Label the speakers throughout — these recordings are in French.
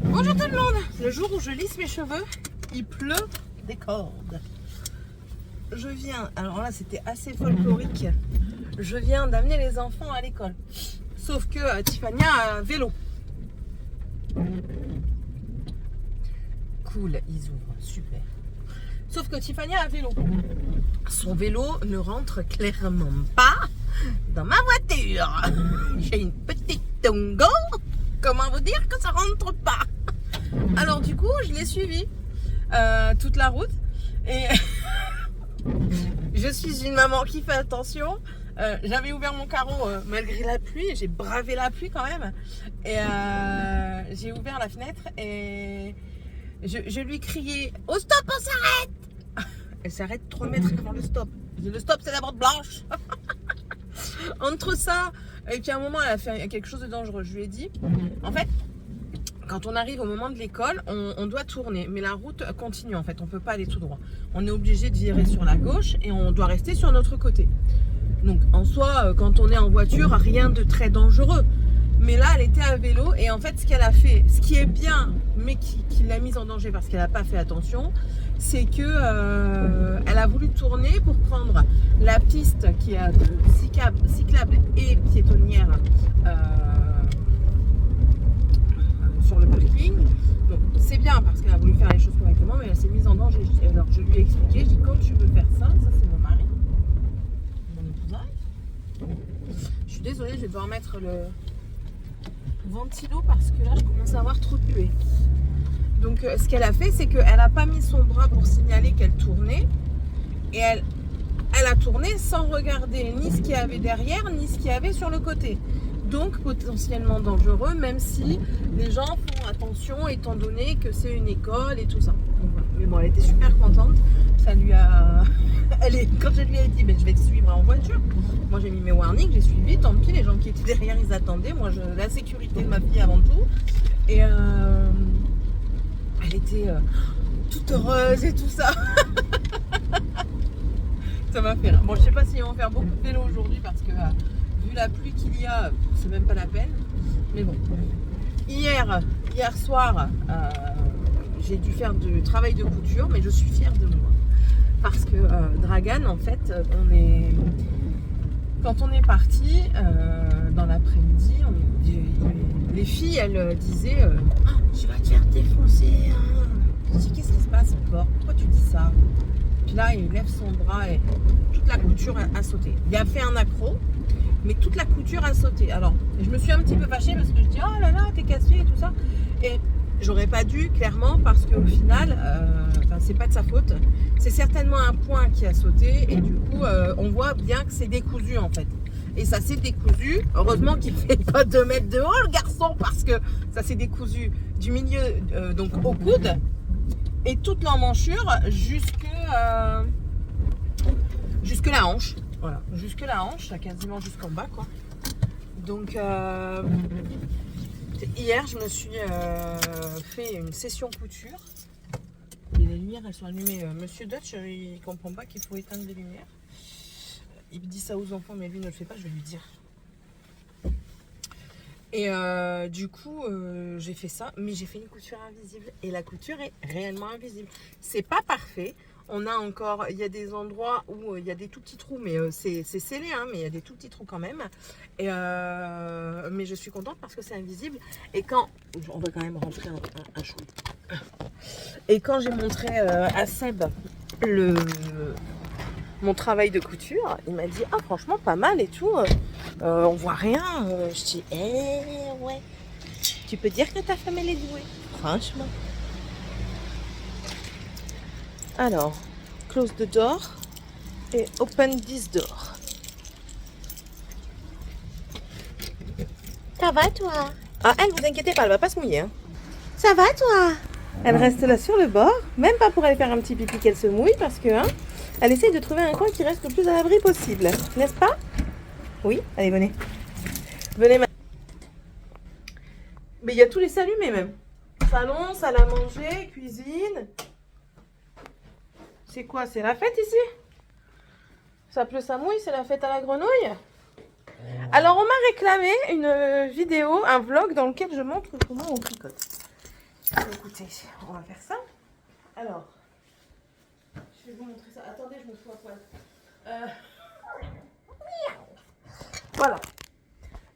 Speaker 1: Bonjour tout le monde. Le jour où je lisse mes cheveux, il pleut des cordes. Je viens, alors là c'était assez folklorique, je viens d'amener les enfants à l'école. Sauf que Tiffany a un vélo. Cool, ils ouvrent, super. Sauf que Tiffany a un vélo. Son vélo ne rentre clairement pas dans ma voiture. J'ai une petite Tongo. Comment vous dire que ça rentre pas? Alors du coup, je l'ai suivi toute la route. Et je suis une maman qui fait attention. J'avais ouvert mon carreau malgré la pluie. J'ai bravé la pluie quand même. Et j'ai ouvert la fenêtre et je lui criais « Au stop, on s'arrête !» Elle s'arrête 3 mètres avant le stop. Je dis, le stop, c'est la bande blanche. Entre ça, et puis à un moment, elle a fait quelque chose de dangereux. Je lui ai dit, en fait, quand on arrive au moment de l'école, on doit tourner. Mais la route continue, en fait. On ne peut pas aller tout droit. On est obligé de virer sur la gauche et on doit rester sur notre côté. Donc, en soi, quand on est en voiture, rien de très dangereux. Mais là, elle était à vélo et en fait, ce qu'elle a fait, ce qui est bien, mais qui l'a mise en danger parce qu'elle n'a pas fait attention, c'est que elle a voulu tourner pour prendre la piste qui est cyclable et piétonnière sur le parking. Donc, c'est bien parce qu'elle a voulu faire les choses correctement, mais elle s'est mise en danger. Alors, je lui ai expliqué, je dis, quand tu veux faire ça, ça c'est mon mari, mon épousaille. Je suis désolée, je vais devoir mettre le ventilo parce que là je commence à avoir trop de buée. Donc ce qu'elle a fait, c'est qu'elle n'a pas mis son bras pour signaler qu'elle tournait et elle a tourné sans regarder ni ce qu'il y avait derrière ni ce qu'il y avait sur le côté. Donc potentiellement dangereux, même si les gens font attention étant donné que c'est une école et tout ça. Donc, voilà. Mais bon, elle était super contente. Ça lui a... Quand je lui ai dit, mais je vais te suivre en voiture. Moi j'ai mis mes warnings, j'ai suivi, tant pis, les gens qui étaient derrière ils attendaient. Moi la sécurité de ma fille avant tout. Et elle était toute heureuse et tout ça. Ça m'a fait rire. Bon, je sais pas s'ils vont faire beaucoup de vélo aujourd'hui parce que vu la pluie qu'il y a, c'est même pas la peine. Mais bon. Hier soir, j'ai dû faire du travail de couture, mais je suis fière de moi. Parce que Dragan, en fait, quand on est parti dans l'après-midi, les filles, elles disaient tu vas te faire défoncer. Hein. Je dis qu'est-ce qui se passe encore? Pourquoi tu dis ça? Puis là, il lève son bras et toute la couture a sauté. Il a fait un accro, mais toute la couture a sauté. Alors, je me suis un petit peu fâchée parce que je dis oh là là, t'es cassée et tout ça. Et j'aurais pas dû, clairement, parce qu'au final, c'est pas de sa faute. C'est certainement un point qui a sauté et du coup, on voit bien que c'est décousu en fait. Et ça s'est décousu. Heureusement qu'il fait pas 2 mètres de haut, le garçon, parce que ça s'est décousu du milieu, donc au coude, et toute l'emmanchure jusque la hanche. Voilà, jusque la hanche, quasiment jusqu'en bas, quoi. Donc, hier, je me suis fait une session couture. Et les lumières, elles sont allumées. Monsieur Dutch, il comprend pas qu'il faut éteindre les lumières. Il dit ça aux enfants, mais lui ne le fait pas, je vais lui dire. Et du coup, j'ai fait ça, mais j'ai fait une couture invisible. Et la couture est réellement invisible. C'est pas parfait. On a encore, il y a des endroits où il y a des tout petits trous, mais c'est scellé, hein, mais il y a des tout petits trous quand même. Et mais je suis contente parce que c'est invisible. Et quand, on va quand même rentrer un chou. Et quand j'ai montré à Seb mon travail de couture, il m'a dit ah franchement pas mal et tout, on voit rien. Je dis ouais. Tu peux dire que ta femme elle est douée, franchement. Alors, close the door et open this door. Ça va toi? Ah elle, vous inquiétez pas, elle va pas se mouiller. Hein. Ça va toi? Elle reste là sur le bord, même pas pour aller faire un petit pipi qu'elle se mouille parce que hein, elle essaye de trouver un coin qui reste le plus à l'abri possible, n'est-ce pas? Oui, allez venez. Venez. Mais il y a tous les allumés même. Salon, salle à manger, cuisine. C'est quoi? C'est la fête ici? Ça pleut, ça mouille, c'est la fête à la grenouille? Alors on m'a réclamé une vidéo, un vlog dans lequel je montre comment on tricote. Écoutez, on va faire ça. Alors, je vais vous montrer ça. Attendez, je me fous à poil. Voilà.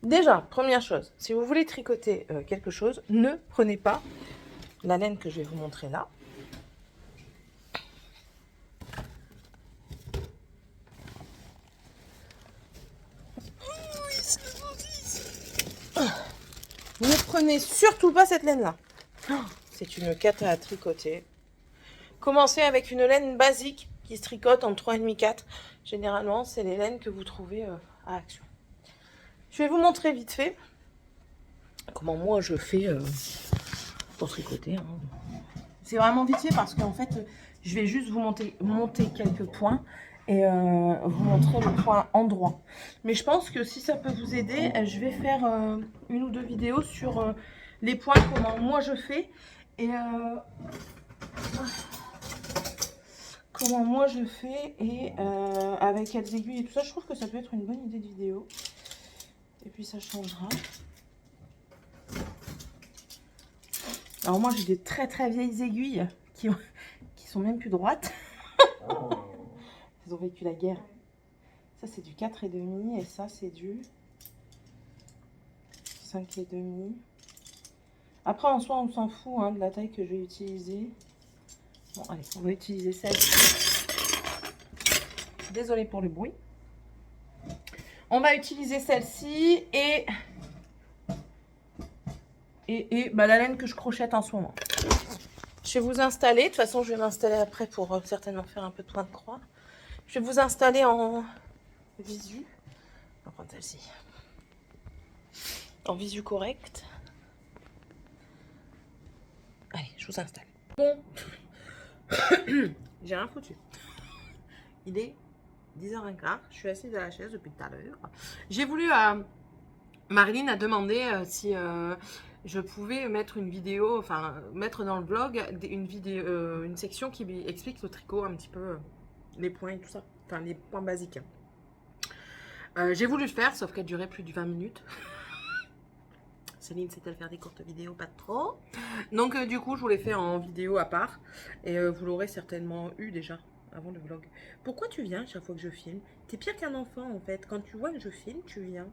Speaker 1: Déjà, première chose, si vous voulez tricoter quelque chose, ne prenez pas la laine que je vais vous montrer là. Ne prenez surtout pas cette laine-là. C'est une cata à tricoter. Commencez avec une laine basique qui se tricote en 3,5-4. Généralement, c'est les laines que vous trouvez à Action. Je vais vous montrer vite fait comment moi je fais pour tricoter. Hein. C'est vraiment vite fait parce qu'en fait, je vais juste vous monter quelques points et vous montrer le point endroit. Mais je pense que si ça peut vous aider, je vais faire une ou deux vidéos sur les points, comment moi je fais et comment moi je fais et avec quelles aiguilles et tout ça. Je trouve que ça peut être une bonne idée de vidéo. Et puis ça changera. Alors moi j'ai des très très vieilles aiguilles qui sont même plus droites. Ils ont vécu la guerre. Ça c'est du 4,5 et ça c'est du 5,5. Après en soi on s'en fout hein, de la taille que je vais utiliser. Bon allez, on va utiliser celle. Désolée pour le bruit. On va utiliser celle-ci et bah, la laine que je crochette en ce moment. Je vais vous installer. De toute façon, je vais m'installer après pour certainement faire un peu de point de croix. Je vais vous installer en visu. On va prendre celle-ci. En visu correct. Allez, je vous installe. Bon. J'ai rien foutu. Il est 10h15. Je suis assise à la chaise depuis tout à l'heure. J'ai voulu... Marilyn a demandé si je pouvais mettre une vidéo, enfin mettre dans le vlog une vidéo, une section qui explique le tricot un petit peu, les points et tout ça, enfin les points basiques. J'ai voulu le faire, sauf qu'elle durait plus de 20 minutes. Céline sait-elle faire des courtes vidéos, pas trop. Donc du coup, je vous l'ai fait en vidéo à part. Et vous l'aurez certainement eu déjà avant le vlog. Pourquoi tu viens chaque fois que je filme? T'es pire qu'un enfant en fait. Quand tu vois que je filme, tu viens.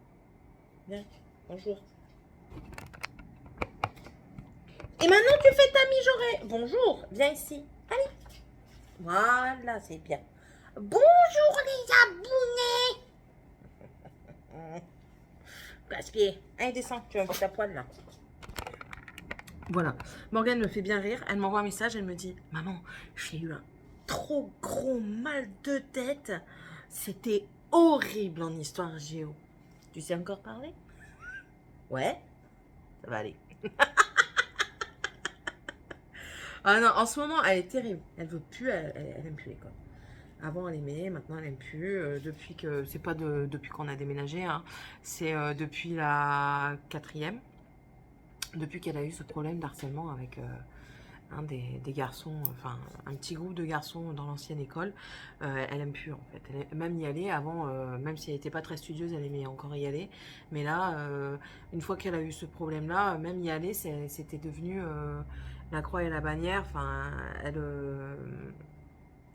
Speaker 1: Viens, bonjour. Et maintenant tu fais ta mijaurée. Bonjour, viens ici. Allez. Voilà, c'est bien. Bonjour les abonnés. Casse-pied. Allez, descends, tu vas mettre ta poêle là. Voilà. Morgane me fait bien rire. Elle m'envoie un message, elle me dit « Maman, j'ai eu un trop gros mal de tête. C'était horrible en histoire géo. Tu sais encore parler? Ouais, ça va aller. » Ah non, en ce moment, elle est terrible. Elle veut plus, elle aime plus l'école. Avant, elle aimait, maintenant, elle aime plus. Depuis que, c'est pas depuis qu'on a déménagé, hein, c'est depuis la 4e. Depuis qu'elle a eu ce problème d'harcèlement avec un des garçons, enfin un petit groupe de garçons dans l'ancienne école, elle aime plus en fait. Elle aime même y aller avant, même si elle n'était pas très studieuse, elle aimait encore y aller. Mais là, une fois qu'elle a eu ce problème-là, même y aller, c'était devenu la croix et la bannière. Enfin,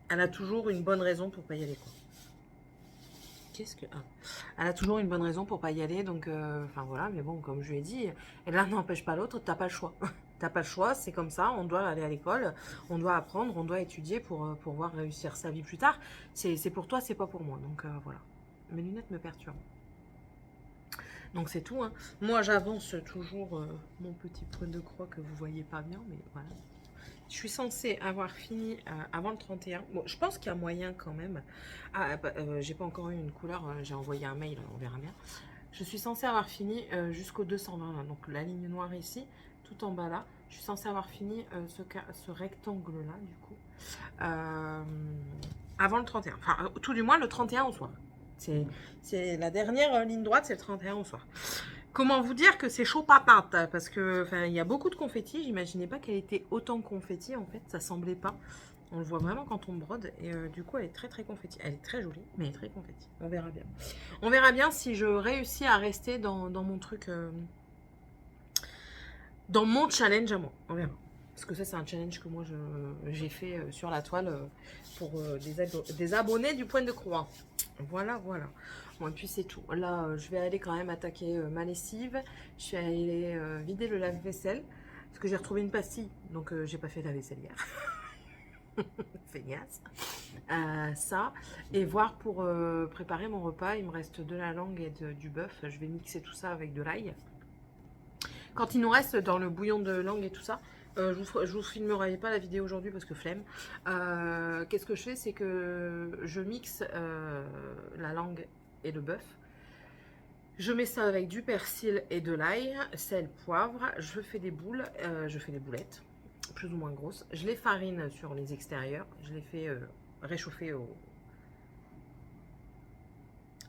Speaker 1: elle a toujours une bonne raison pour pas y aller, quoi. Elle a toujours une bonne raison pour pas y aller, donc enfin voilà, mais bon, comme je lui ai dit, l'un n'empêche pas l'autre, t'as pas le choix. T'as pas le choix, c'est comme ça, on doit aller à l'école, on doit apprendre, on doit étudier pour pouvoir réussir sa vie plus tard. C'est pour toi, c'est pas pour moi, donc voilà. Mes lunettes me perturbent. Donc c'est tout, hein. Moi j'avance toujours mon petit point de croix que vous voyez pas bien, mais voilà. Je suis censée avoir fini avant le 31. Bon, je pense qu'il y a moyen quand même. Ah, bah, j'ai pas encore eu une couleur. J'ai envoyé un mail, on verra bien. Je suis censée avoir fini jusqu'au 220, là, donc la ligne noire ici, tout en bas là. Je suis censée avoir fini ce rectangle-là, du coup, avant le 31. Enfin, tout du moins le 31 au soir. C'est la dernière ligne droite, c'est le 31 au soir. Comment vous dire que c'est chaud patate? Parce que il y a beaucoup de confettis. J'imaginais pas qu'elle était autant confetti en fait. Ça semblait pas. On le voit vraiment quand on brode. Et du coup, elle est très très confetti. Elle est très jolie, mais elle est très confetti. On verra bien. On verra bien si je réussis à rester dans mon truc. Dans mon challenge à moi. On verra. Parce que ça, c'est un challenge que moi, j'ai fait sur la toile pour des abonnés du Point de Croix. Voilà, voilà. Bon, et puis c'est tout. Là, je vais aller quand même attaquer ma lessive. Je suis allée vider le lave-vaisselle. Parce que j'ai retrouvé une pastille. Donc, j'ai pas fait la vaisselle hier. Feignasse. Ça. Et voir pour préparer mon repas. Il me reste de la langue et du bœuf. Je vais mixer tout ça avec de l'ail. Quand il nous reste dans le bouillon de langue et tout ça, je vous filmerai pas la vidéo aujourd'hui parce que flemme. Qu'est-ce que je fais? C'est que je mixe la langue et le bœuf. Je mets ça avec du persil et de l'ail, sel, poivre. Je fais des boules, je fais des boulettes, plus ou moins grosses. Je les farine sur les extérieurs. Je les fais réchauffer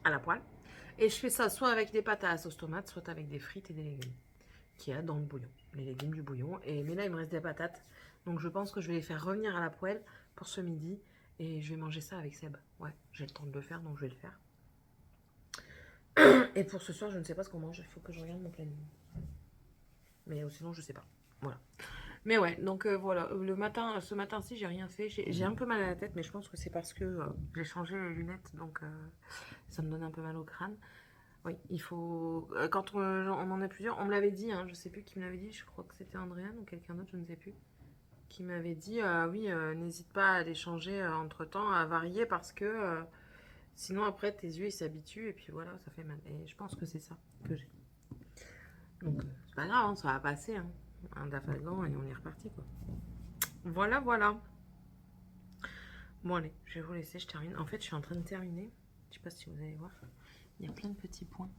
Speaker 1: à la poêle. Et je fais ça soit avec des pâtes à la sauce tomate, soit avec des frites et des légumes qu'il y a dans le bouillon, les légumes du bouillon. Mais là, il me reste des patates, donc je pense que je vais les faire revenir à la poêle pour ce midi et je vais manger ça avec Seb. Ouais, j'ai le temps de le faire, donc je vais le faire. Et pour ce soir, je ne sais pas ce qu'on mange, il faut que je regarde mon planning. Mais sinon, je sais pas. Voilà. Mais ouais, donc voilà, ce matin-ci, j'ai rien fait. J'ai un peu mal à la tête, mais je pense que c'est parce que j'ai changé les lunettes, donc ça me donne un peu mal au crâne. Oui, il faut... Quand on en a plusieurs, on me l'avait dit, hein, je sais plus qui me l'avait dit, je crois que c'était Andréane ou quelqu'un d'autre, je ne sais plus, qui m'avait dit, oui, n'hésite pas à les changer entre-temps, à varier, parce que sinon après tes yeux ils s'habituent, et puis voilà, ça fait mal. Et je pense que c'est ça que j'ai. Donc, c'est pas grave, hein, ça va passer, hein. Un dafalgan et on est reparti, quoi. Voilà, voilà. Bon, allez, je vais vous laisser, je termine. En fait, je suis en train de terminer, je sais pas si vous allez voir. Il y a plein de petits points.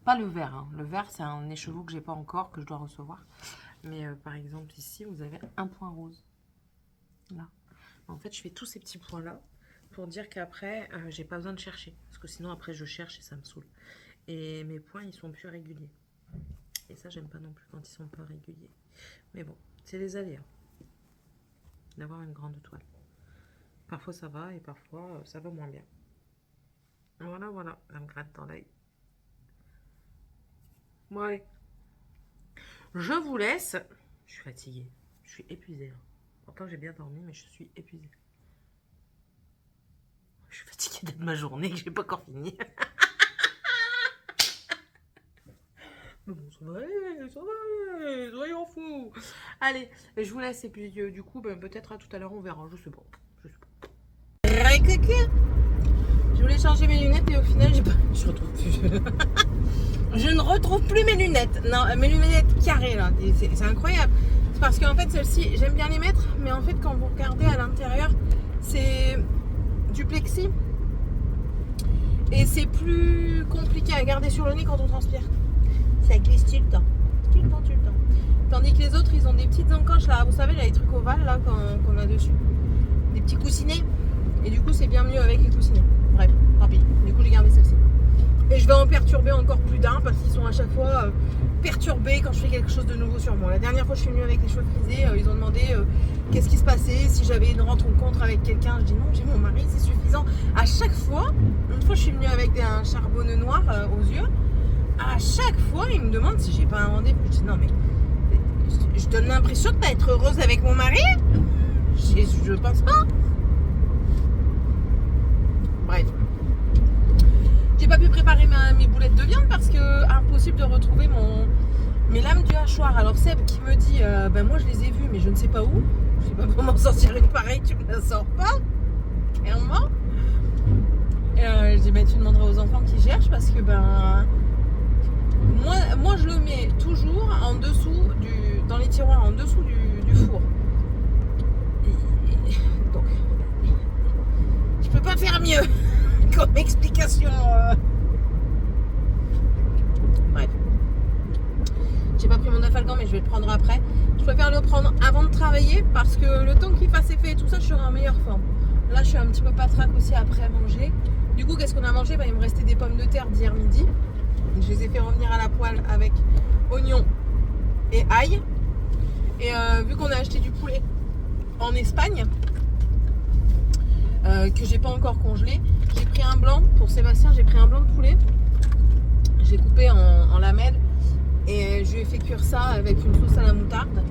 Speaker 1: Pas le vert, hein. Le vert, c'est un écheveau que j'ai pas encore, que je dois recevoir. Mais par exemple, ici, vous avez un point rose. Là. En fait, je fais tous ces petits points-là pour dire qu'après, j'ai pas besoin de chercher. Parce que sinon, après, je cherche et ça me saoule. Et mes points, ils sont plus réguliers. Et ça, j'aime pas non plus quand ils sont pas réguliers. Mais bon, c'est les aléas d'avoir une grande toile. Parfois, ça va et parfois, ça va moins bien. Voilà, voilà, ça me gratte dans l'œil. Bon, allez. Je vous laisse. Je suis fatiguée. Je suis épuisée. Pourtant, j'ai bien dormi, mais je suis épuisée. Je suis fatiguée de ma journée, que je n'ai pas encore fini. Mais bon, ça va aller, soyons fous. Allez, je vous laisse. Et puis, du coup, ben, peut-être à tout à l'heure, on verra. Je sais pas. Je voulais changer mes lunettes et au final, je retrouve plus. Je ne retrouve plus mes lunettes. Non, mes lunettes carrées là. C'est incroyable. C'est parce qu'en fait, celles-ci, j'aime bien les mettre. Mais en fait, quand vous regardez à l'intérieur, c'est du plexi. Et c'est plus compliqué à garder sur le nez quand on transpire. Ça glisse tout le temps. Tout le temps. Tandis que les autres, ils ont des petites encoches là. Vous savez, là, les trucs ovales là qu'on a dessus. Des petits coussinets. Et du coup, c'est bien mieux avec les coussinets. Bref, tant pis. Du coup, j'ai gardé celle-ci. Et je vais en perturber encore plus d'un parce qu'ils sont à chaque fois perturbés quand je fais quelque chose de nouveau sur moi. La dernière fois, je suis venue avec les cheveux frisés. Ils ont demandé qu'est-ce qui se passait, si j'avais une rencontre avec quelqu'un. Je dis non, j'ai mon mari, c'est suffisant. À chaque fois, une fois, je suis venue avec un charbonneux noir aux yeux. À chaque fois, ils me demandent si j'ai pas un rendez-vous. Je dis non, mais je donne l'impression de pas être heureuse avec mon mari. Je pense pas. Bref. J'ai pas pu préparer mes boulettes de viande parce que impossible de retrouver mes lames du hachoir. Alors Seb qui me dit ben moi je les ai vues mais je ne sais pas où. Je sais pas comment sortir une pareille, tu me la sors pas. Clairement. Et je dis ben tu demanderas aux enfants qui cherchent parce que ben moi je le mets toujours en dessous dans les tiroirs en dessous du four. Donc je peux pas faire mieux. Comme explication. Bref. J'ai pas pris mon afalgan mais je vais le prendre après. Je préfère le prendre avant de travailler parce que le temps qu'il fasse effet et tout ça, je serai en meilleure forme. Là, je suis un petit peu patraque aussi après manger. Du coup, qu'est-ce qu'on a mangé? Il me restait des pommes de terre d'hier midi. Je les ai fait revenir à la poêle avec oignons et ail. Et vu qu'on a acheté du poulet en Espagne, que j'ai pas encore congelé, j'ai pris un blanc pour Sébastien, j'ai pris un blanc de poulet, j'ai coupé en lamelles et je lui ai fait cuire ça avec une sauce à la moutarde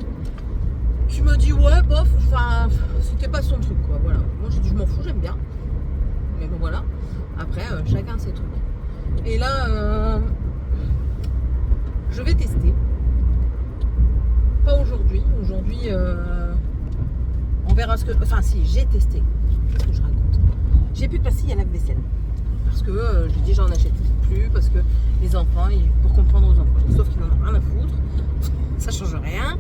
Speaker 1: qui m'a dit ouais, bof, enfin, c'était pas son truc, quoi. Voilà. Moi, j'ai dit, je m'en fous, j'aime bien. Mais bon, voilà. Après, chacun ses trucs. Et là, je vais tester. Pas aujourd'hui. Aujourd'hui, on verra ce que. Enfin, si, j'ai testé. Qu'est-ce que je raconte? J'ai plus de pastilles à lave-vaisselle. Parce que j'ai dit, j'en achète plus. Parce que les enfants, pour comprendre aux enfants. Sauf qu'ils n'en ont rien à foutre. Ça change rien.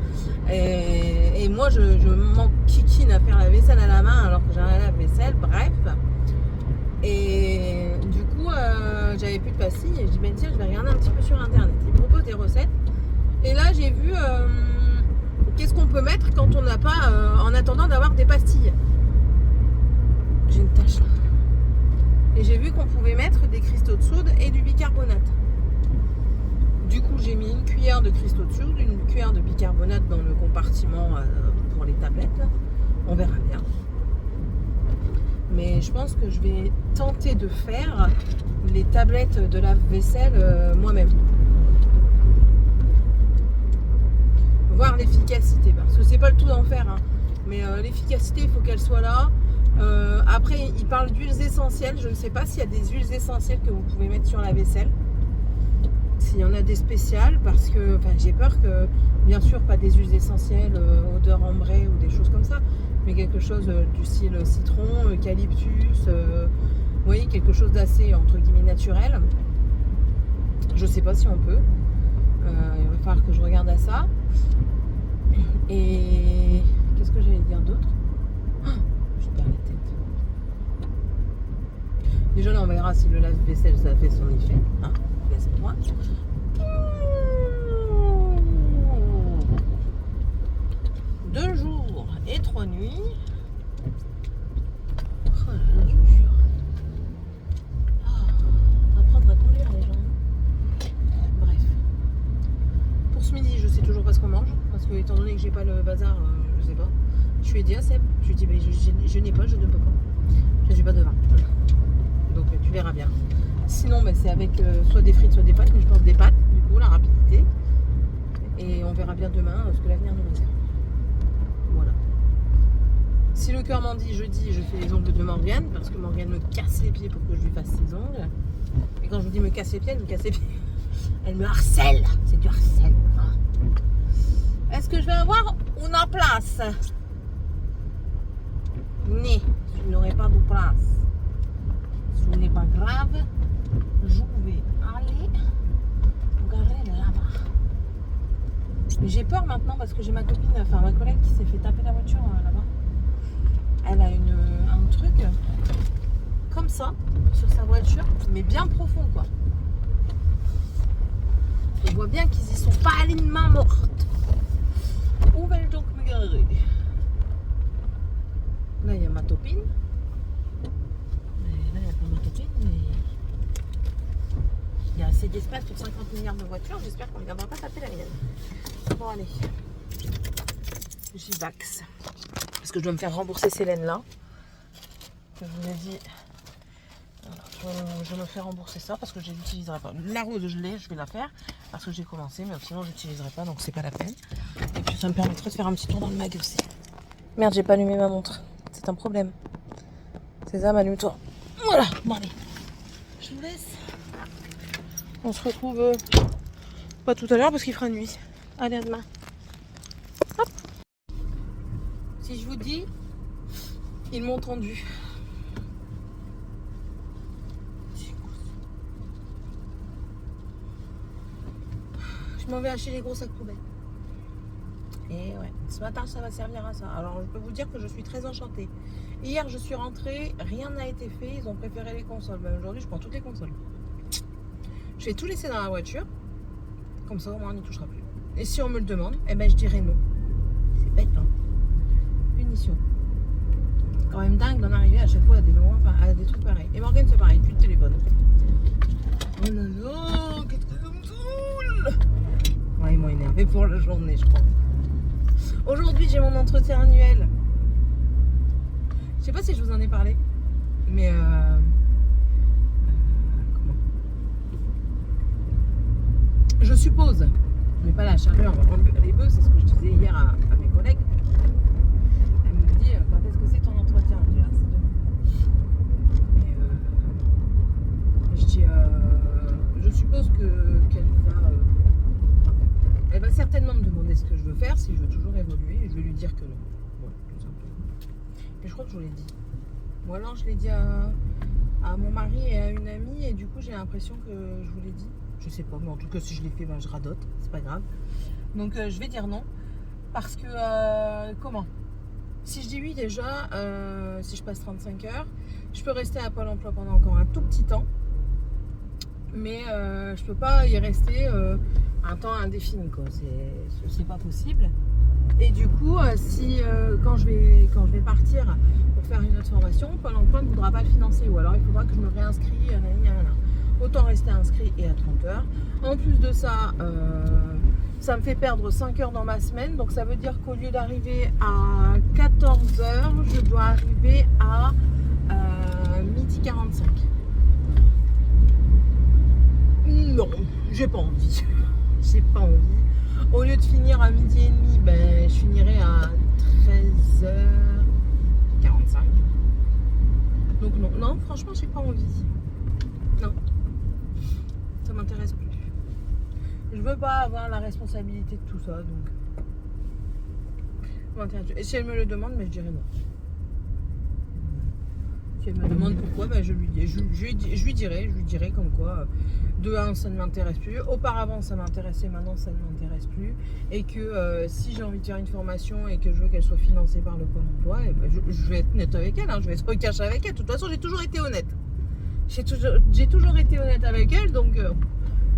Speaker 1: Et moi, je m'enquiquine à faire la vaisselle à la main alors que j'ai un lave-vaisselle. Bref. Et du coup, j'avais plus de pastilles. Et je dis, ben tiens, je vais regarder un petit peu sur internet. Ils proposent des recettes. Et là, j'ai vu qu'est-ce qu'on peut mettre quand on n'a pas, en attendant d'avoir des pastilles. J'ai une tache là. Et j'ai vu qu'on pouvait mettre des cristaux de soude et du bicarbonate. Du coup, j'ai mis une cuillère de cristaux de soude, une cuillère de bicarbonate dans le compartiment pour les tablettes. Là. On verra bien. Mais je pense que je vais tenter de faire les tablettes de lave-vaisselle moi-même. Voir l'efficacité, parce que c'est pas le tout d'en faire. Hein. Mais l'efficacité, il faut qu'elle soit là. Après, il parle d'huiles essentielles. Je ne sais pas s'il y a des huiles essentielles que vous pouvez mettre sur la vaisselle. S'il y en a des spéciales, parce que j'ai peur que, bien sûr, pas des huiles essentielles, odeur ambrée ou des choses comme ça, mais quelque chose du style citron, eucalyptus, oui, quelque chose d'assez, entre guillemets, naturel. Je sais pas si on peut. Il va falloir que je regarde à ça. Et qu'est-ce que j'allais dire d'autre? Je perds la tête. Déjà là, on verra si le lave-vaisselle ça fait son effet. Hein, laisse-moi. 2 jours et 3 nuits. Oh là là, je vous jure. On va apprendre à conduire les gens. Bref. Pour ce midi, je sais toujours pas ce qu'on mange. Parce que étant donné que j'ai pas le bazar, je sais pas. Je lui ai dit à Seb, je lui ai dit je n'ai pas, je ne peux pas. Je n'ai pas de vin. Donc tu verras bien. Sinon c'est avec soit des frites, soit des pâtes, mais je pense des pâtes, du coup la rapidité. Et on verra bien demain ce que l'avenir nous réserve. Voilà. Si le cœur m'en dit jeudi, je fais les ongles de Morgane, parce que Morgane me casse les pieds pour que je lui fasse ses ongles. Et quand je vous dis me casse les pieds, elle me casse les pieds. Elle me harcèle. C'est du harcèlement. Est-ce que je vais avoir une place? Mais je n'aurai pas de place. Ce n'est pas grave. Je vais aller garer là-bas. Mais j'ai peur maintenant parce que j'ai ma copine, enfin ma collègue qui s'est fait taper la voiture là-bas. Elle a un truc comme ça sur sa voiture, mais bien profond quoi. Je vois bien qu'ils y sont pas à une main morte. Où vais-je donc me garer? Là, il y a ma copine. Là, il n'y a pas ma copine, mais il y a assez d'espace pour 50 milliards de voitures. J'espère qu'on ne viendra pas taper la mienne. Bon, allez. J'y vax. Parce que je dois me faire rembourser ces laines-là. Je vous ai dit. Je me fais rembourser ça parce que je l'utiliserai pas. La rose, je l'ai, je vais la faire parce que j'ai commencé, mais sinon, je l'utiliserai pas, donc c'est pas la peine. Et puis, ça me permettrait de faire un petit tour dans le mag aussi. Merde, j'ai pas allumé ma montre. C'est un problème. Sésame, allume-toi. Voilà, bon allez. Je vous laisse. On se retrouve pas tout à l'heure parce qu'il fera nuit. Allez, à demain. Hop. Si je vous dis, ils m'ont tendu. Je m'en vais acheter les gros sacs poubelles. Et ouais, ce matin ça va servir à ça. Alors je peux vous dire que je suis très enchantée. Hier je suis rentrée, rien n'a été fait, ils ont préféré les consoles. Ben, aujourd'hui je prends toutes les consoles. Je vais tout laisser dans la voiture, comme ça au moins on n'y touchera plus. Et si on me le demande, eh ben je dirai non. C'est bête hein. Punition. C'est quand même dingue d'en arriver à chaque fois à des trucs pareils. Et Morgane c'est pareil, plus de téléphone. Oh là là, qu'est-ce que ça me saoule. Ouais, ils m'ont énervé pour la journée je crois. Aujourd'hui, j'ai mon entretien annuel. Je sais pas si je vous en ai parlé, mais comment je suppose, mais pas la charrue, on va prendre les bœufs, c'est ce que je disais hier à mes collègues. dire que non. Voilà, tout simplement. Et je crois que je vous l'ai dit. Ou alors je l'ai dit à mon mari et à une amie, et du coup j'ai l'impression que je vous l'ai dit. Je sais pas, mais en tout cas si je l'ai fait, ben, je radote, c'est pas grave. Donc je vais dire non. Parce que, comment ? Si je dis oui déjà, si je passe 35 heures, je peux rester à Pôle emploi pendant encore un tout petit temps. Mais je peux pas y rester un temps indéfini, quoi. C'est pas possible. Et du coup, quand je vais partir pour faire une autre formation, Pôle emploi ne voudra pas le financer. Ou alors il faudra que je me réinscris. Autant rester inscrit et à 30 heures. En plus de ça, ça me fait perdre 5 heures dans ma semaine. Donc ça veut dire qu'au lieu d'arriver à 14 heures, je dois arriver à 12h45. Non, j'ai pas envie. J'ai pas envie. Au lieu de finir à 12h30, ben, je finirai à 13h45. Donc non, franchement, j'ai pas envie. Non, ça m'intéresse plus. Je veux pas avoir la responsabilité de tout ça, donc. Et si elle me le demande, mais je dirais non. Si elle me demande pourquoi, ben je lui dirai comme quoi, de un, ça ne m'intéresse plus. Auparavant, ça m'intéressait, maintenant, ça ne m'intéresse plus. Et que si j'ai envie de faire une formation et que je veux qu'elle soit financée par le Pôle emploi, et ben, je vais être nette avec elle, hein, je vais être cash avec elle. De toute façon, j'ai toujours été honnête. J'ai toujours été honnête avec elle, donc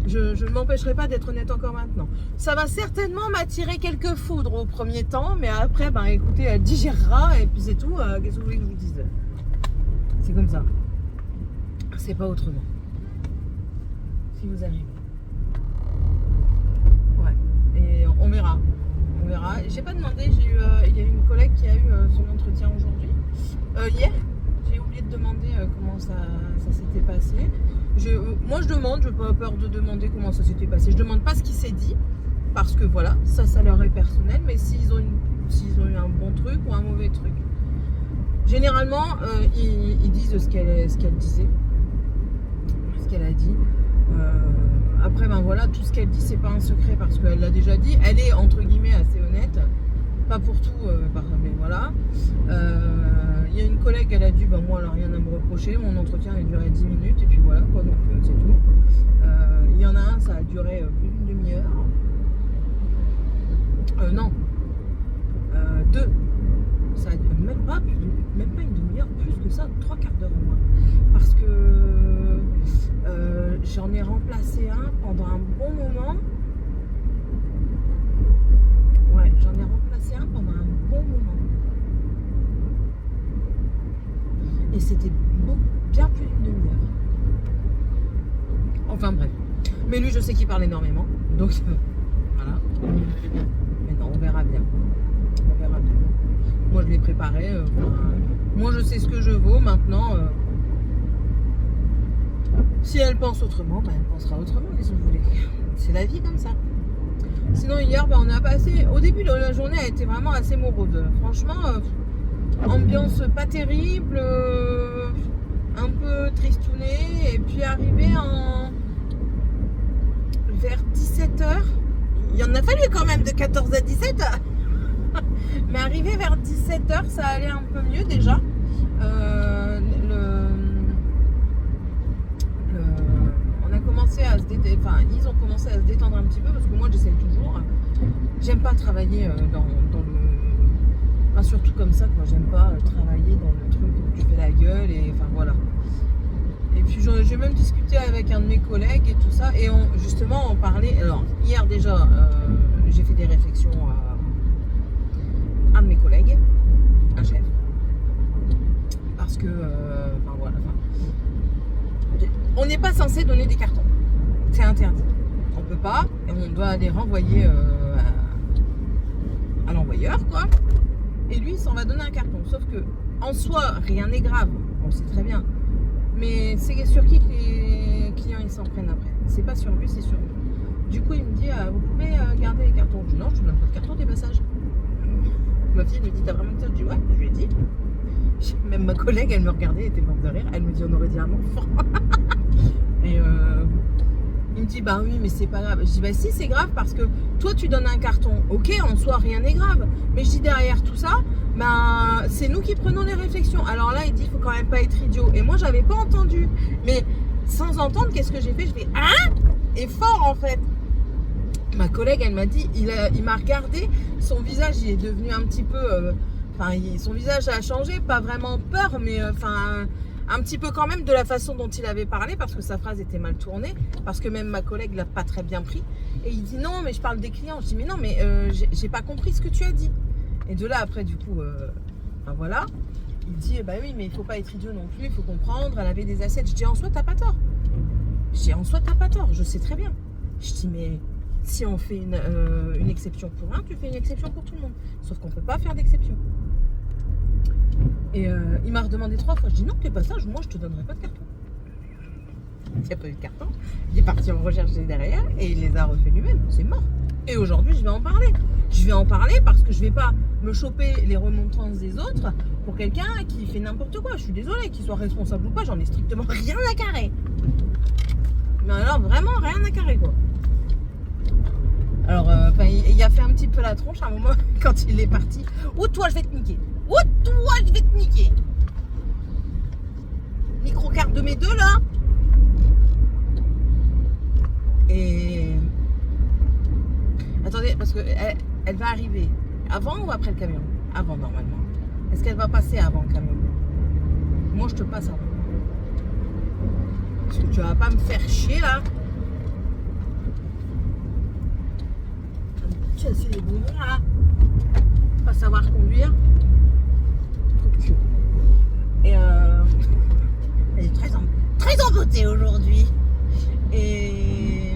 Speaker 1: je ne m'empêcherai pas d'être honnête encore maintenant. Ça va certainement m'attirer quelques foudres au premier temps, mais après, ben écoutez, elle digérera et puis c'est tout. Qu'est-ce que vous voulez que je vous dise ? C'est comme ça. C'est pas autrement. Si vous arrivez. Ouais. Et on verra. On verra. J'ai pas demandé, il y a une collègue qui a eu son entretien aujourd'hui. Hier. J'ai oublié de demander comment ça s'était passé. Moi je demande, je n'ai pas peur de demander comment ça s'était passé. Je demande pas ce qui s'est dit, parce que voilà, ça leur est personnel, mais s'ils ont eu un bon truc ou un mauvais truc. Généralement, ils disent ce qu'elle disait, ce qu'elle a dit. Après, ben voilà, tout ce qu'elle dit, c'est pas un secret parce qu'elle l'a déjà dit. Elle est entre guillemets assez honnête, pas pour tout, mais voilà. Il y a une collègue, elle a dit, ben moi, elle n'a rien à me reprocher. Mon entretien a duré 10 minutes et puis voilà, quoi, donc c'est tout. Il y en a un, ça a duré plus d'une demi-heure. Non, 2. Ça a même pas une demi-heure, plus que ça, 3 quarts d'heure au moins. Parce que j'en ai remplacé un pendant un bon moment. Ouais, j'en ai remplacé un pendant un bon moment. Et c'était bien plus d'une demi-heure. Enfin bref. Mais lui, je sais qu'il parle énormément. Donc voilà. Mais non, on verra bien. On verra bien. Moi, je l'ai préparé. Moi, je sais ce que je vaux. Maintenant, si elle pense autrement, ben, elle pensera autrement. Qu'est-ce que vous voulez ? C'est la vie comme ça. Sinon, hier, ben, on a passé... Au début de la journée, elle était vraiment assez morose. Franchement, ambiance pas terrible, un peu tristounée. Et puis, arrivé vers 17h, il y en a fallu quand même de 14 à 17h. Mais arrivé vers 17h, ça allait un peu mieux déjà. On a commencé à se détendre, enfin ils ont commencé à se détendre un petit peu parce que moi j'essaie toujours. J'aime pas travailler dans le... Enfin, surtout comme ça, quoi. J'aime pas travailler dans le truc où tu fais la gueule et enfin voilà. Et puis j'ai même discuté avec un de mes collègues et tout ça. Et justement on parlait... Alors hier déjà, j'ai fait des réflexions à un de mes collègues, un chef, parce que enfin voilà, on n'est pas censé donner des cartons, c'est interdit, on peut pas et on doit les renvoyer à l'envoyeur, quoi, et lui il s'en va donner un carton, sauf que en soi rien n'est grave, on le sait très bien, mais c'est sur qui que les clients ils s'en prennent après, c'est pas sur lui, c'est sur nous. Du coup il me dit vous pouvez garder les cartons. Je dis non, je te donne pas de carton, des passages. Ma fille me dit t'as vraiment que ça? Je dis ouais, je lui ai dit. Même ma collègue, elle me regardait, elle était morte de rire. Elle me dit on aurait dit un enfant. Et il me dit bah oui mais c'est pas grave. Je dis bah si c'est grave parce que toi tu donnes un carton, ok en soi rien n'est grave. Mais je dis derrière ça, ben, c'est nous qui prenons les réflexions. Alors là, il dit, il faut quand même pas être idiot. Et moi, j'avais pas entendu. Mais sans entendre, qu'est-ce que j'ai fait? Je fais, hein? Et fort, en fait. Ma collègue, elle m'a dit, il m'a regardé, son visage, il est devenu un petit peu... son visage a changé, pas vraiment peur, mais un petit peu quand même de la façon dont il avait parlé, parce que sa phrase était mal tournée, parce que même ma collègue l'a pas très bien pris. Et il dit non, mais je parle des clients. Je dis mais non, mais j'ai pas compris ce que tu as dit. Et de là après, du coup, voilà, il dit bah oui, mais il faut pas être idiot non plus, il faut comprendre. Elle avait des assiettes. Je dis en soi t'as pas tort. Je sais très bien. Je dis mais si on fait une exception pour un, tu fais une exception pour tout le monde. Sauf qu'on peut pas faire d'exception. Et il m'a redemandé 3 fois. Je dis non, t'es pas sage, moi je te donnerai pas de carton. Il n'y a pas eu de carton. Il est parti en recherche derrière et il les a refait lui-même. C'est mort. Et aujourd'hui, je vais en parler. Je vais en parler parce que je vais pas me choper les remontrances des autres pour quelqu'un qui fait n'importe quoi. Je suis désolée, qu'il soit responsable ou pas, j'en ai strictement rien à carrer. Mais alors, vraiment rien à carrer, quoi. Alors, il a fait un petit peu la tronche à un moment quand il est parti. Ou toi, je vais te niquer. Ou toi, je vais te niquer. Micro-carte de mes deux, là. Et... Attendez, parce que elle va arriver avant ou après le camion? Avant, normalement. Est-ce qu'elle va passer avant le camion? Moi, je te passe avant. Parce que tu vas pas me faire chier, là. Casser les bonbons, là. Pas savoir conduire. Trop de cul. Et elle est très embêtée aujourd'hui. Et...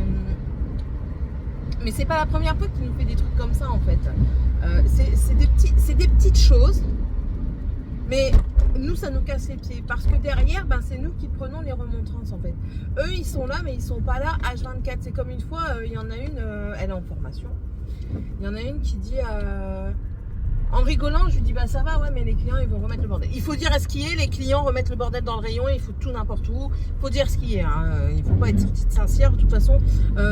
Speaker 1: Mais c'est pas la première fois qu'il nous fait des trucs comme ça, en fait. C'est des petites choses. Mais nous, ça nous casse les pieds. Parce que derrière, ben, c'est nous qui prenons les remontrances, en fait. Eux, ils sont là, mais ils sont pas là H24. C'est comme une fois, il y en a une, elle est en formation. Il y en a une qui dit... en rigolant, je lui dis bah ça va, ouais, mais les clients ils vont remettre le bordel. Il faut dire ce qui est, les clients remettent le bordel dans le rayon, ils foutent tout n'importe où. Il faut dire ce qui est, hein. Il faut pas être petite sincère. De toute façon,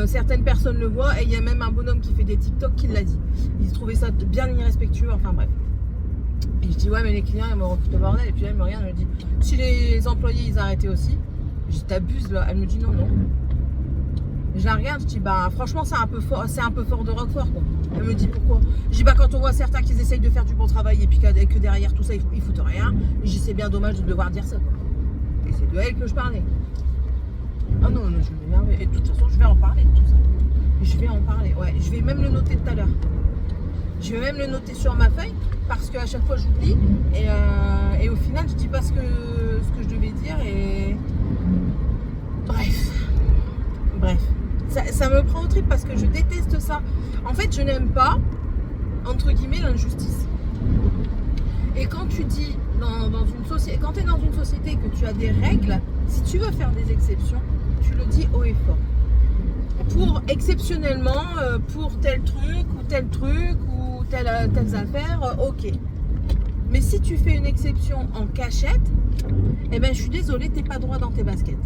Speaker 1: certaines personnes le voient et il y a même un bonhomme qui fait des TikTok qui l'a dit. Il trouvait ça bien irrespectueux, enfin bref. Et je dis ouais, mais les clients ils me refoutent le bordel. Et puis elle me regarde, elle me dit si les employés ils arrêtaient aussi. Je dis t'abuses là. Elle me dit non. Je la regarde, je dis bah franchement c'est un peu fort de Roquefort, quoi. Elle me dit pourquoi? Je dis bah quand on voit certains qui essayent de faire du bon travail et puis que derrière tout ça ils foutent rien, je dis c'est bien dommage de devoir dire ça, quoi. Et c'est de elle que je parlais. Ah non, je vais m'énerver. Et de toute façon je vais en parler de tout ça. Je vais en parler, ouais. Je vais même le noter tout à l'heure. Je vais même le noter sur ma feuille parce qu'à chaque fois j'oublie et au final je dis pas ce que je devais dire et bref. Ça me prend au trip parce que je déteste ça. En fait, je n'aime pas, entre guillemets, l'injustice. Et quand tu dis, quand tu es dans une société que tu as des règles, si tu veux faire des exceptions, tu le dis haut et fort. Pour exceptionnellement, pour tel truc ou telles affaires, ok. Mais si tu fais une exception en cachette, eh ben je suis désolée, t'es pas droit dans tes baskets.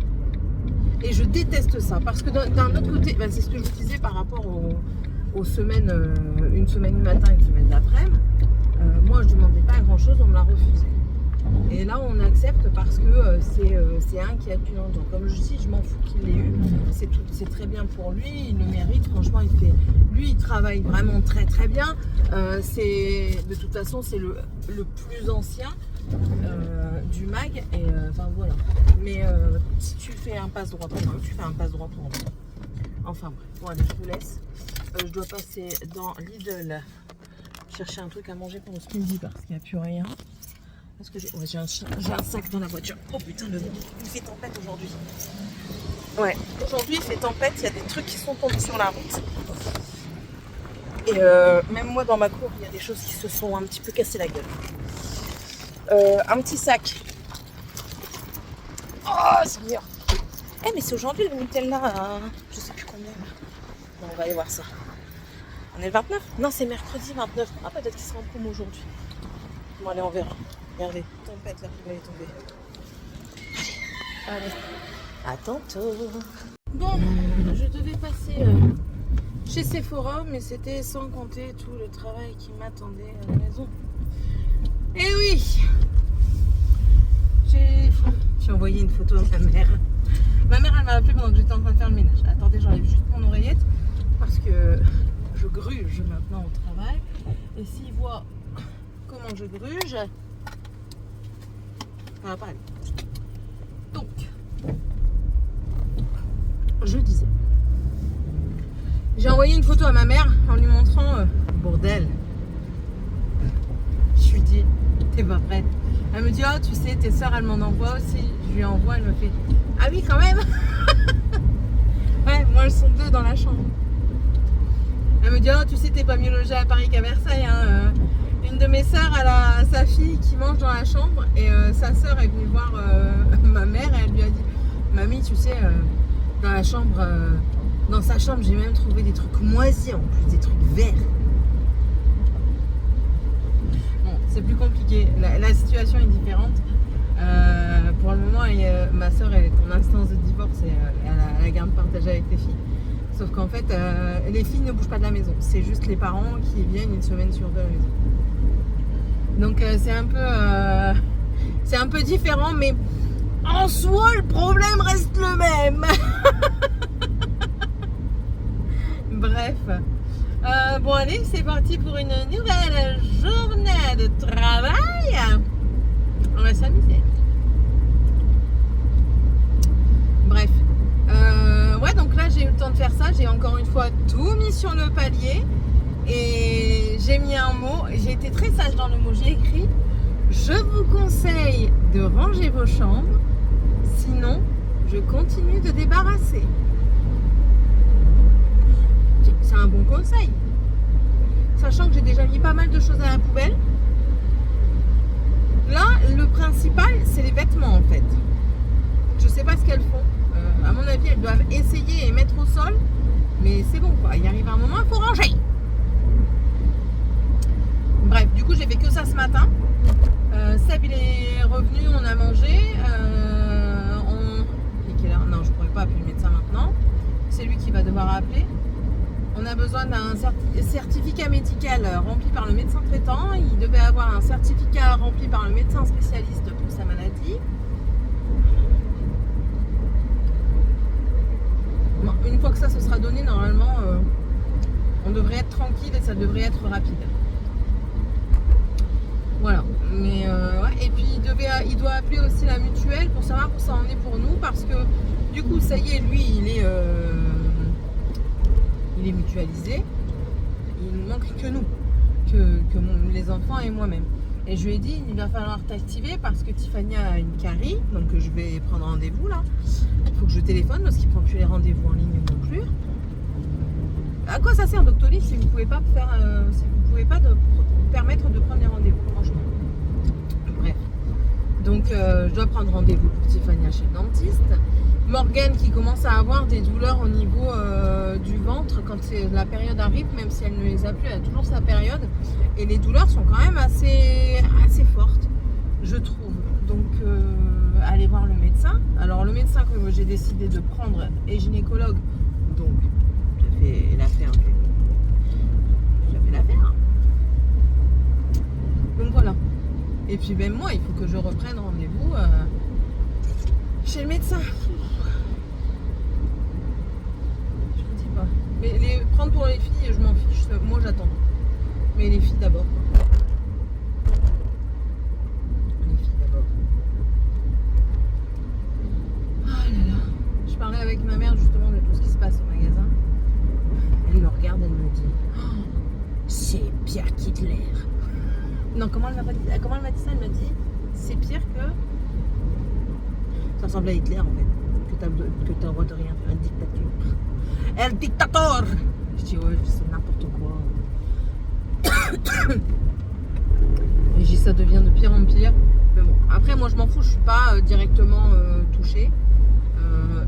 Speaker 1: Et je déteste ça, parce que d'un autre côté, ben c'est ce que je vous disais par rapport aux semaines, une semaine du matin, une semaine d'après-midi. Moi, je ne demandais pas grand chose, on me l'a refusé. Et là, on accepte parce que c'est un qui a depuis longtemps. Comme je dis, je m'en fous qu'il l'ait eu. C'est très bien pour lui, il le mérite. Franchement, lui, il travaille vraiment très très bien. De toute façon, c'est le plus ancien du mag. Et enfin voilà. Mais si tu fais un passe-droit pour un, tu fais un passe-droit pour un. Enfin bref, bon allez, je vous laisse. Je dois passer dans Lidl chercher un truc à manger pour ce midi parce qu'il n'y a plus rien. Parce que j'ai un sac dans la voiture. Oh putain, il fait tempête aujourd'hui. Ouais, aujourd'hui il fait tempête, il y a des trucs qui sont tombés sur la route. Et même moi dans ma cour, il y a des choses qui se sont un petit peu cassées la gueule. Un petit sac. Oh, c'est dur. Eh mais c'est aujourd'hui le Nutella, je sais plus combien. Bon, on va aller voir ça. On est le 29? Non, c'est mercredi 29. Ah, peut-être qu'il sera en promo aujourd'hui. Bon, allez, on verra. Regardez, tempête, la pluie est tombée. Allez, à tantôt. Bon, je devais passer chez Sephora, mais c'était sans compter tout le travail qui m'attendait à la maison. oui. J'ai envoyé une photo à ma mère. Ma mère, elle m'a appelé pendant que j'étais en train de faire le ménage. Attendez, j'enlève juste mon oreillette parce que je gruge maintenant au travail. Et s'il voit comment je gruge, ça va pas aller. Donc, je disais, j'ai envoyé une photo à ma mère en lui montrant bordel. Je lui dis, t'es pas prête. Elle me dit, oh tu sais, tes soeurs elles m'en envoient aussi. Je lui envoie, elle me fait, ah oui quand même. Ouais, moi elles sont 2 dans la chambre. Elle me dit, oh tu sais, t'es pas mieux logée à Paris qu'à Versailles, hein. Une de mes sœurs, elle a sa fille qui mange dans la chambre et sa sœur est venue voir ma mère et elle lui a dit, mamie tu sais, dans la chambre, dans sa chambre j'ai même trouvé des trucs moisis en plus, des trucs verts. Bon, c'est plus compliqué, la situation est différente. Pour le moment, ma soeur est en instance de divorce et elle a la garde partagée avec les filles. Sauf qu'en fait, les filles ne bougent pas de la maison. C'est juste les parents qui viennent une semaine sur 2 à la maison. Donc c'est un peu différent, mais en soi, le problème reste le même. Bref. Bon allez, c'est parti pour une nouvelle journée de travail. On va s'amuser. Bref. Ouais, donc là j'ai eu le temps de faire ça. J'ai encore une fois tout mis sur le palier. Et j'ai mis un mot. J'ai été très sage dans le mot. J'ai écrit, je vous conseille de ranger vos chambres. Sinon, je continue de débarrasser. C'est un bon conseil. Sachant que j'ai déjà mis pas mal de choses à la poubelle. Là, le principal, c'est les vêtements en fait. Je sais pas ce qu'elles font. À mon avis, elles doivent essayer et mettre au sol. Mais c'est bon quoi. Il arrive un moment, il faut ranger. Bref, du coup, j'ai fait que ça ce matin. Seb, il est revenu, on a mangé. Il est quelle heure ? Non, je pourrais pas appeler le médecin maintenant. C'est lui qui va devoir appeler. On a besoin d'un certificat médical rempli par le médecin traitant. Il devait avoir un certificat rempli par le médecin spécialiste pour sa maladie. Bon, une fois que ça se sera donné, normalement, on devrait être tranquille et ça devrait être rapide. Voilà. Mais ouais. Et puis il doit appeler aussi la mutuelle pour savoir où ça en est pour nous, parce que du coup, ça y est, lui, il est mutualisé. Il ne manque que nous, que les enfants et moi-même. Et je lui ai dit, il va falloir t'activer parce que Tiffany a une carie, donc je vais prendre rendez-vous là. Il faut que je téléphone parce qu'il ne prend plus les rendez-vous en ligne non plus. À quoi ça sert Doctolib si vous ne pouvez pas faire, si vous pouvez pas permettre de prendre les rendez-vous, franchement. Bref. Donc je dois prendre rendez-vous pour Tiffany chez le dentiste. Morgane qui commence à avoir des douleurs au niveau du ventre quand la période arrive, même si elle ne les a plus, elle a toujours sa période. Et les douleurs sont quand même assez fortes, je trouve. Donc, aller voir le médecin. Alors, le médecin que j'ai décidé de prendre est gynécologue. Donc, ça fait l'affaire. Donc, voilà. Et puis, même moi, il faut que je reprenne rendez-vous chez le médecin. Mais prendre pour les filles, je m'en fiche. Moi, j'attends. Mais les filles d'abord. Les filles d'abord. Ah là là. Je parlais avec ma mère justement de tout ce qui se passe au magasin. Elle me regarde, elle me dit, oh, c'est pire qu'Hitler. Non, comment elle m'a dit ça? Elle m'a dit, c'est pire que... Ça ressemble à Hitler en fait. Que t'as le droit de rien faire. Une dictature. El dictateur. Je dis ouais, c'est n'importe quoi. Et je dis ça devient de pire en pire. Mais bon, après moi je m'en fous, je suis pas directement touchée.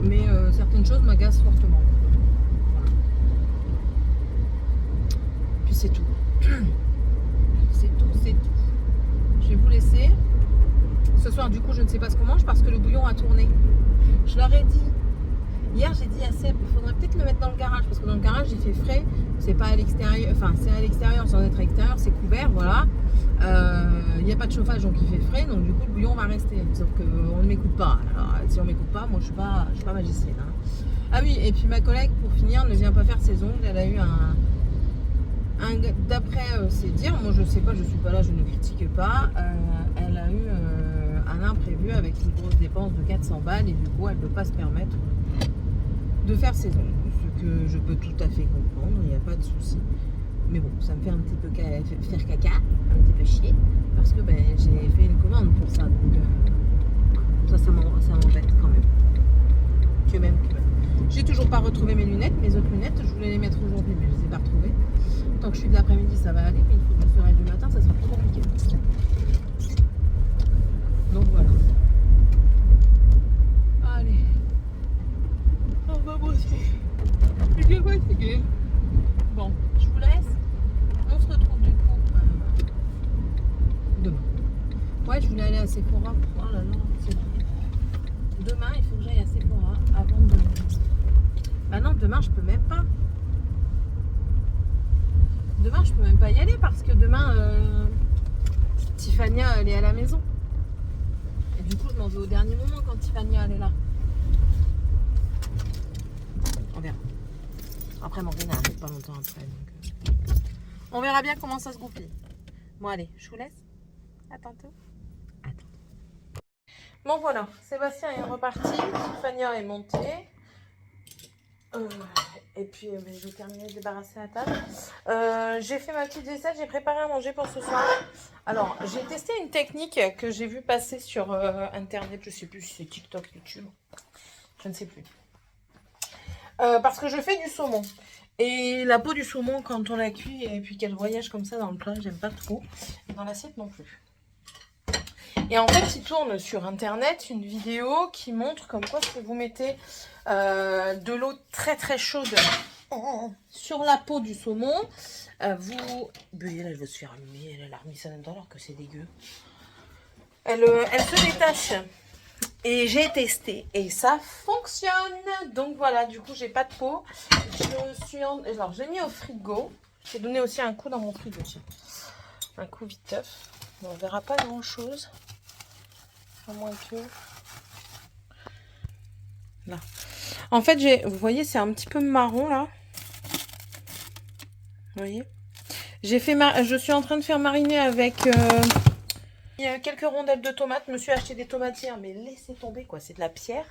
Speaker 1: Mais certaines choses m'agacent fortement. Voilà. Puis c'est tout. C'est tout. Je vais vous laisser. Ce soir du coup je ne sais pas ce qu'on mange parce que le bouillon a tourné. Je leur ai dit. Hier, j'ai dit à Seb, il faudrait peut-être le mettre dans le garage parce que dans le garage, il fait frais. C'est pas à l'extérieur, enfin, c'est à l'extérieur sans être à l'extérieur, c'est couvert, voilà. il n'y a pas de chauffage donc il fait frais, donc du coup le bouillon va rester. Sauf qu'on ne m'écoute pas. Alors si on m'écoute pas, moi je suis pas magicienne. Hein. Ah oui, et puis ma collègue pour finir ne vient pas faire ses ongles. Elle a eu d'après ses dires, moi je sais pas, je suis pas là, je ne critique pas. Elle a eu un imprévu avec une grosse dépense de 400 balles et du coup elle ne peut pas se permettre de faire ses ongles. Ce que je peux tout à fait comprendre, il n'y a pas de souci. Mais bon, ça me fait un petit peu faire caca, un petit peu chier, parce que ben, j'ai fait une commande pour ça, donc ça m'embête quand même. Que même. J'ai toujours pas retrouvé mes lunettes, mes autres lunettes, je voulais les mettre aujourd'hui, mais je les ai pas retrouvées. Tant que je suis de l'après-midi, ça va aller, mais il faut que je serai du matin, ça sera trop compliqué. Donc voilà. Allez. On va bosser. Je suis fatiguée. Bon, je vous laisse. On se retrouve du coup demain. Ouais, je voulais aller à Sephora. Oh là là, c'est vrai. Demain, il faut que j'aille à Sephora avant de... Bah non, demain, je peux même pas. Demain, je peux même pas y aller parce que demain, Tiffania, elle est à la maison. Et du coup, je m'en vais au dernier moment quand Tiffania, elle est là. On verra. Après, Morgane, elle arrive pas longtemps après. Donc, on verra bien comment ça se goupille. Bon, allez, je vous laisse. À tantôt. Bon, voilà. Sébastien est reparti. Tiffania est montée. Et puis, j'ai terminé de débarrasser la table. J'ai fait ma petite vaisselle. J'ai préparé à manger pour ce soir. Alors, j'ai testé une technique que j'ai vue passer sur Internet. Je sais plus si c'est TikTok, YouTube. Je ne sais plus. Parce que je fais du saumon. Et la peau du saumon, quand on la cuit et puis qu'elle voyage comme ça dans le plat, j'aime pas trop. Et dans l'assiette non plus. Et en fait, il tourne sur Internet une vidéo qui montre comme quoi si vous mettez de l'eau très très chaude sur la peau du saumon, vous... Là, je vais se faire allumer. Elle a remis ça dedans alors que c'est dégueu. Elle se détache. Et j'ai testé et ça fonctionne. Donc voilà, du coup, j'ai pas de peau. Alors, je l'ai mis au frigo. J'ai donné aussi un coup dans mon frigo. Tiens. Un coup viteuf. Bon, on verra pas grand chose. À moins que... Là. En fait, vous voyez, c'est un petit peu marron là. Vous voyez, je suis en train de faire mariner avec quelques rondelles de tomates. Je me suis acheté des tomatières, mais laissez tomber quoi, c'est de la pierre.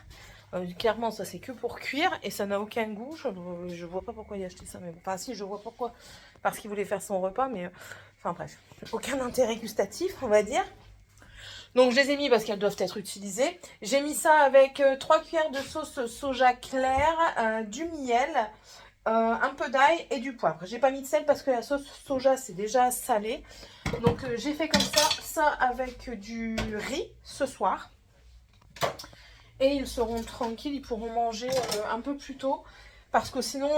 Speaker 1: Clairement, ça c'est que pour cuire et ça n'a aucun goût. Je vois pas pourquoi il a acheté ça, mais enfin si, je vois pourquoi. Parce qu'il voulait faire son repas, mais enfin bref, aucun intérêt gustatif, on va dire. Donc je les ai mis parce qu'elles doivent être utilisées. J'ai mis ça avec 3 cuillères de sauce soja claire, du miel, un peu d'ail et du poivre. J'ai pas mis de sel parce que la sauce soja c'est déjà salé. Donc j'ai fait comme ça avec du riz ce soir. Et ils seront tranquilles, ils pourront manger un peu plus tôt. Parce que sinon,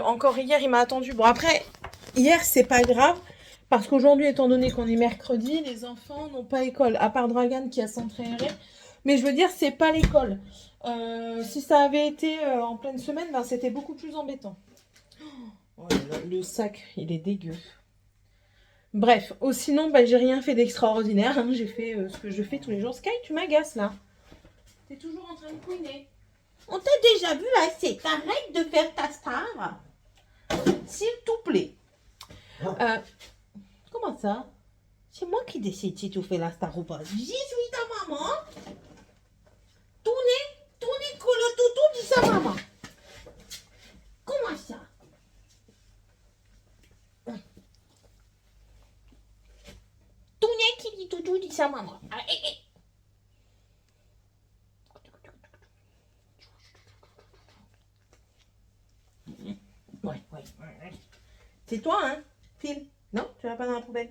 Speaker 1: encore hier, il m'a attendu. Bon après, hier c'est pas grave. Parce qu'aujourd'hui, étant donné qu'on est mercredi, les enfants n'ont pas école. À part Dragan qui a s'entraîné. Mais je veux dire, c'est pas l'école. Si ça avait été en pleine semaine, ben, c'était beaucoup plus embêtant. Oh, le sac, il est dégueu. Bref, sinon, ben, j'ai rien fait d'extraordinaire. Hein. J'ai fait ce que je fais tous les jours. Sky, tu m'agaces là. T'es toujours en train de couiner. On t'a déjà vu assez. T'arrêtes de faire ta star. S'il te plaît. Comment ça? C'est moi qui décide si tu fais la star ou pas. Je suis ta maman. Tournez, le toutou dit sa maman. Comment ça? Tournez qui dit toutou dit sa maman. Allez. Ouais. C'est toi, hein, Phil? Non, tu vas pas dans la poubelle.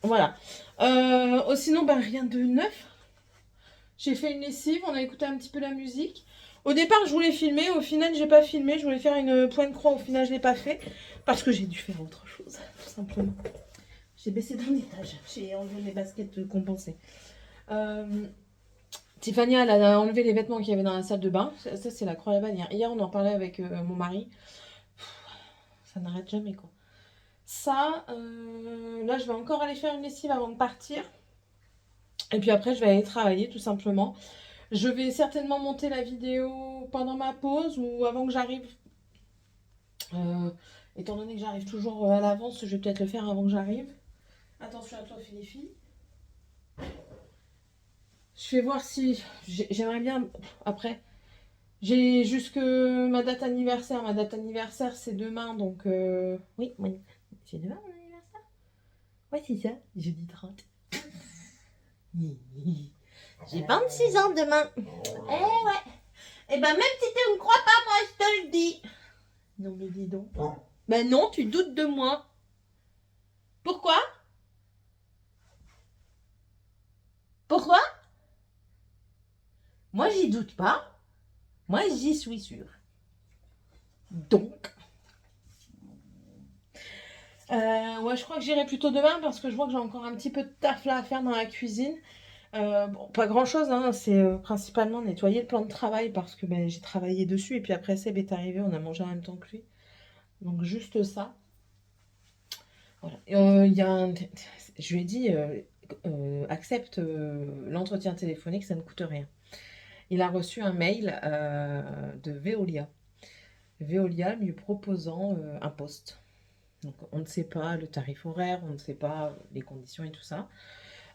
Speaker 1: Voilà. Sinon, ben, rien de neuf. J'ai fait une lessive, on a écouté un petit peu la musique. Au départ, je voulais filmer. Au final, j'ai pas filmé. Je voulais faire une pointe croix. Au final, je l'ai pas fait. Parce que j'ai dû faire autre chose, tout simplement. J'ai baissé d'un étage. J'ai enlevé mes baskets compensées. Tiffany, elle a enlevé les vêtements qu'il y avait dans la salle de bain. Ça c'est la croix à la bannière. Hier, on en parlait avec mon mari. Ça n'arrête jamais, quoi. Ça, là, je vais encore aller faire une lessive avant de partir. Et puis après, je vais aller travailler tout simplement. Je vais certainement monter la vidéo pendant ma pause ou avant que j'arrive. Étant donné que j'arrive toujours à l'avance, je vais peut-être le faire avant que j'arrive. Attention à toi, Philippe. Je vais voir si... J'aimerais bien... Après, j'ai jusque ma date anniversaire. Ma date anniversaire, c'est demain, donc... Oui, c'est demain mon anniversaire. Ouais, c'est ça, jeudi 30. J'ai 26 ans demain. Eh ouais. Eh ben, même si tu ne me crois pas, moi, je te le dis. Non, mais dis donc. Ben non, tu doutes de moi. Pourquoi? Pourquoi? Moi, j'y doute pas. Moi, j'y suis sûre. Donc... ouais, je crois que j'irai plutôt demain parce que je vois que j'ai encore un petit peu de taf là à faire dans la cuisine. Bon, pas grand chose, hein, c'est principalement nettoyer le plan de travail parce que ben, j'ai travaillé dessus et puis après Seb est arrivé, on a mangé en même temps que lui. Donc juste ça. Voilà. Je lui ai dit, accepte l'entretien téléphonique, ça ne coûte rien. Il a reçu un mail de Veolia. Veolia lui proposant un poste. Donc on ne sait pas le tarif horaire, on ne sait pas les conditions et tout ça.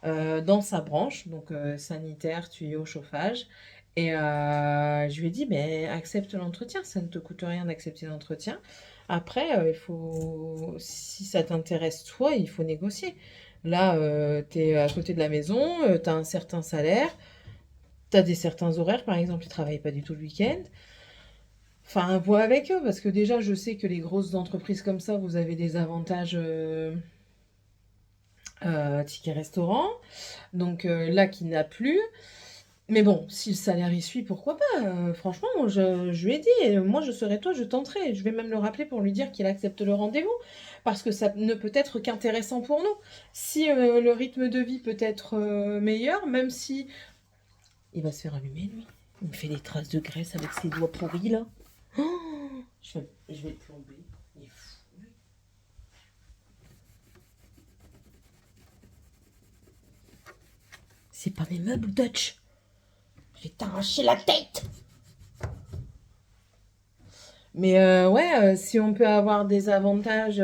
Speaker 1: Dans sa branche, donc sanitaire, tuyau, chauffage. Et je lui ai dit, mais accepte l'entretien, ça ne te coûte rien d'accepter l'entretien. Après, si ça t'intéresse toi, il faut négocier. Là, tu es à côté de la maison, tu as un certain salaire, tu as certains horaires, par exemple, ils ne travaillent pas du tout le week-end. Enfin, vois avec eux, parce que déjà, je sais que les grosses entreprises comme ça, vous avez des avantages ticket restaurant. Donc là, qui n'a plus. Mais bon, si le salaire y suit, pourquoi pas? Franchement, je lui ai dit, moi je serais toi, je tenterai. Je vais même le rappeler pour lui dire qu'il accepte le rendez-vous. Parce que ça ne peut être qu'intéressant pour nous. Si le rythme de vie peut être meilleur, même si... Il va se faire allumer, lui. Il me fait des traces de graisse avec ses doigts pourris, là. Oh, je vais le plomber. Il est fou. C'est pas mes meubles, Dutch. Je vais t'arracher la tête. Mais ouais, si on peut avoir des avantages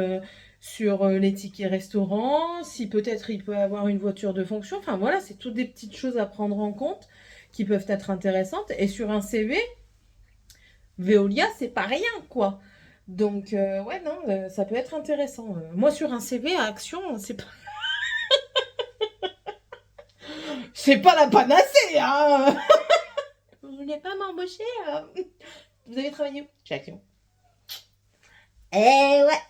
Speaker 1: sur les tickets restaurants, si peut-être il peut avoir une voiture de fonction, enfin voilà, c'est toutes des petites choses à prendre en compte qui peuvent être intéressantes. Et sur un CV, Veolia, c'est pas rien, quoi. Donc, ouais, non, ça peut être intéressant. Moi, sur un CV à Action, c'est pas... c'est pas la panacée, hein. Vous voulez pas m'embaucher Vous avez travaillé où? Chez Action. Eh ouais.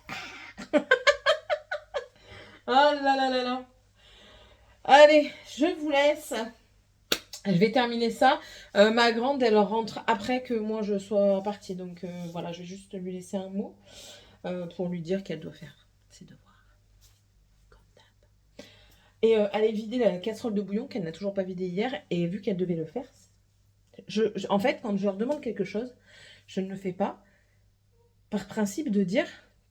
Speaker 1: Oh là là là là. Allez, je vous laisse. Je vais terminer ça. Ma grande, elle rentre après que moi je sois partie. Donc voilà, je vais juste lui laisser un mot pour lui dire qu'elle doit faire ses devoirs. Comme d'hab. Et aller vider la casserole de bouillon qu'elle n'a toujours pas vidée hier. Et vu qu'elle devait le faire, en fait, quand je leur demande quelque chose, je ne le fais pas par principe de dire,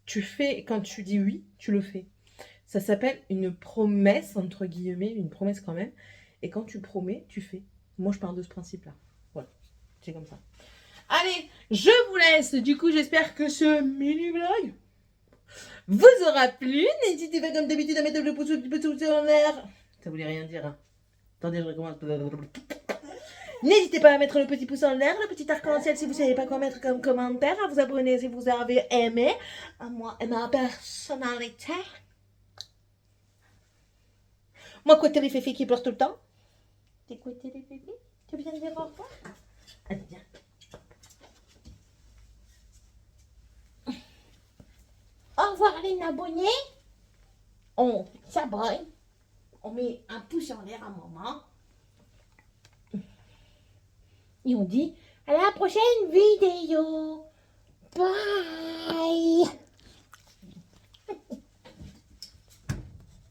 Speaker 1: tu fais, quand tu dis oui, tu le fais. Ça s'appelle une promesse, entre guillemets, une promesse quand même. Et quand tu promets, tu fais. Moi, je pars de ce principe-là. Voilà, c'est comme ça. Allez, je vous laisse. Du coup, j'espère que ce mini-vlog vous aura plu. N'hésitez pas, comme d'habitude, à mettre le pouce en l'air. Ça voulait rien dire, hein. Attendez, je recommence. N'hésitez pas à mettre le petit pouce en l'air, le petit arc-en-ciel si vous ne savez pas quoi mettre comme commentaire, à vous abonner si vous avez aimé, à moi et ma personnalité. Moi, côté les féfés qui pleurent tout le temps. T'es côté les féfés? Tu viens de dire au revoir? Allez, viens. Au revoir les abonnés. On s'abonne. On met un pouce en l'air à maman. Et on dit à la prochaine vidéo. Bye.